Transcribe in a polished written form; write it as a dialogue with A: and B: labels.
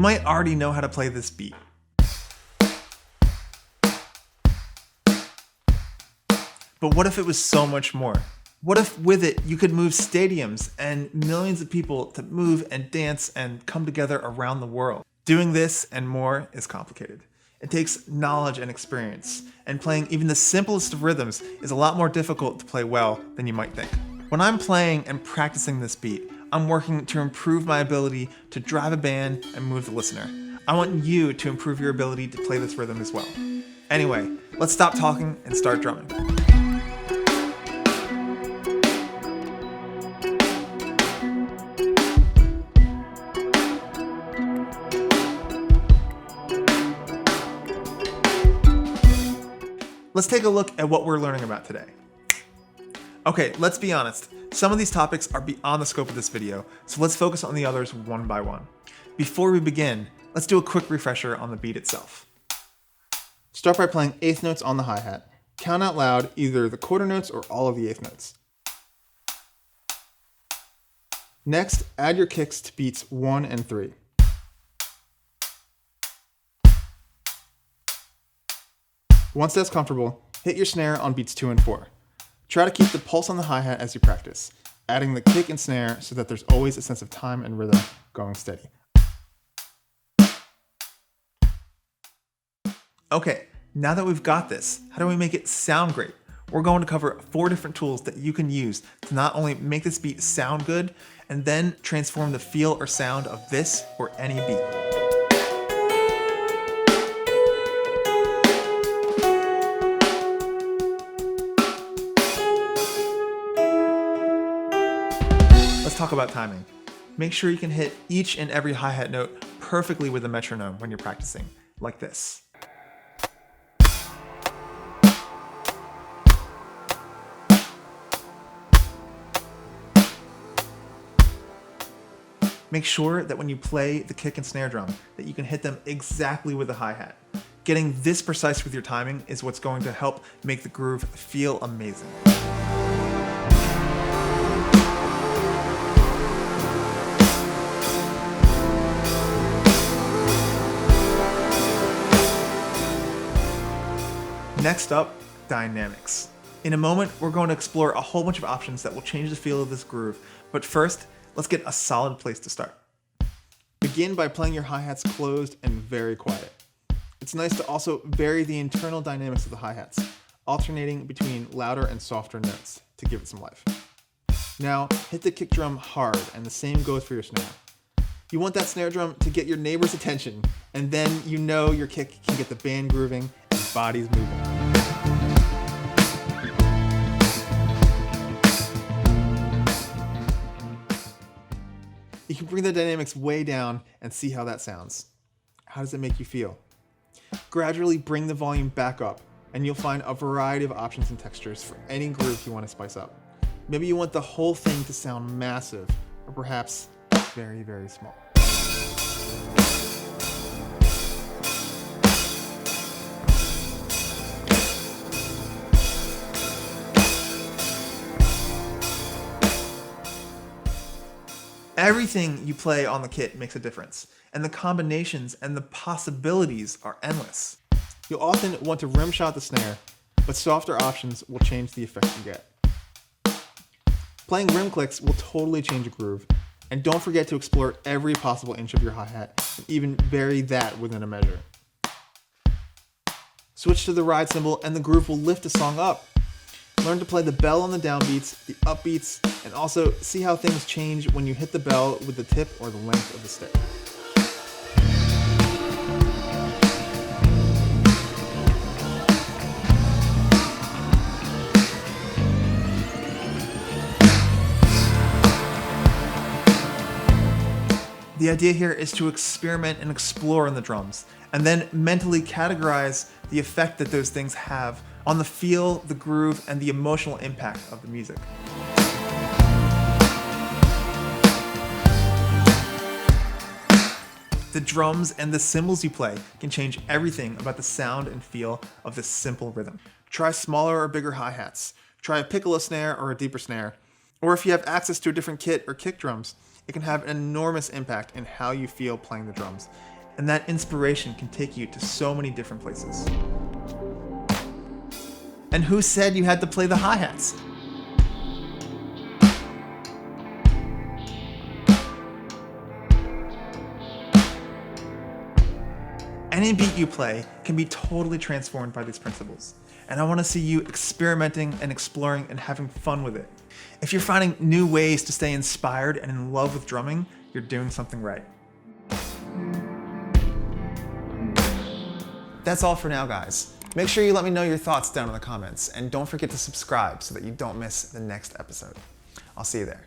A: might already know how to play this beat. But what if it was so much more? What if with it you could move stadiums and millions of people to move and dance and come together around the world? Doing this and more is complicated. It takes knowledge and experience, and playing even the simplest of rhythms is a lot more difficult to play well than you might think. When I'm playing and practicing this beat, I'm working to improve my ability to drive a band and move the listener. I want you to improve your ability to play this rhythm as well. Anyway, let's stop talking and start drumming. Let's take a look at what we're learning about today. Okay, let's be honest. Some of these topics are beyond the scope of this video, so let's focus on the others one by one. Before we begin, let's do a quick refresher on the beat itself. Start by playing eighth notes on the hi-hat. Count out loud either the quarter notes or all of the eighth notes. Next, add your kicks to beats 1 and 3. Once that's comfortable, hit your snare on beats 2 and 4. Try to keep the pulse on the hi-hat as you practice, adding the kick and snare so that there's always a sense of time and rhythm going steady. Okay, now that we've got this, how do we make it sound great? We're going to cover 4 different tools that you can use to not only make this beat sound good, and then transform the feel or sound of this or any beat. Let's talk about timing. Make sure you can hit each and every hi-hat note perfectly with a metronome when you're practicing, like this. Make sure that when you play the kick and snare drum, that you can hit them exactly with the hi-hat. Getting this precise with your timing is what's going to help make the groove feel amazing. Next up, dynamics. In a moment, we're going to explore a whole bunch of options that will change the feel of this groove, but first, let's get a solid place to start. Begin by playing your hi-hats closed and very quiet. It's nice to also vary the internal dynamics of the hi-hats, alternating between louder and softer notes to give it some life. Now, hit the kick drum hard, and the same goes for your snare. You want that snare drum to get your neighbor's attention, and then you know your kick can get the band grooving and bodies moving. You can bring the dynamics way down and see how that sounds. How does it make you feel? Gradually bring the volume back up, and you'll find a variety of options and textures for any groove you want to spice up. Maybe you want the whole thing to sound massive, or perhaps very, very small. Everything you play on the kit makes a difference, and the combinations and the possibilities are endless. You'll often want to rim shot the snare, but softer options will change the effect you get. Playing rim clicks will totally change a groove, and don't forget to explore every possible inch of your hi-hat, and even vary that within a measure. Switch to the ride cymbal and the groove will lift the song up. Learn to play the bell on the downbeats, the upbeats, and also see how things change when you hit the bell with the tip or the length of the stick. The idea here is to experiment and explore on the drums, and then mentally categorize the effect that those things have on the feel, the groove, and the emotional impact of the music. The drums and the cymbals you play can change everything about the sound and feel of this simple rhythm. Try smaller or bigger hi-hats. Try a piccolo snare or a deeper snare. Or if you have access to a different kit or kick drums, it can have an enormous impact in how you feel playing the drums. And that inspiration can take you to so many different places. And who said you had to play the hi-hats? Any beat you play can be totally transformed by these principles. And I want to see you experimenting and exploring and having fun with it. If you're finding new ways to stay inspired and in love with drumming, you're doing something right. That's all for now, guys. Make sure you let me know your thoughts down in the comments, and don't forget to subscribe so that you don't miss the next episode. I'll see you there.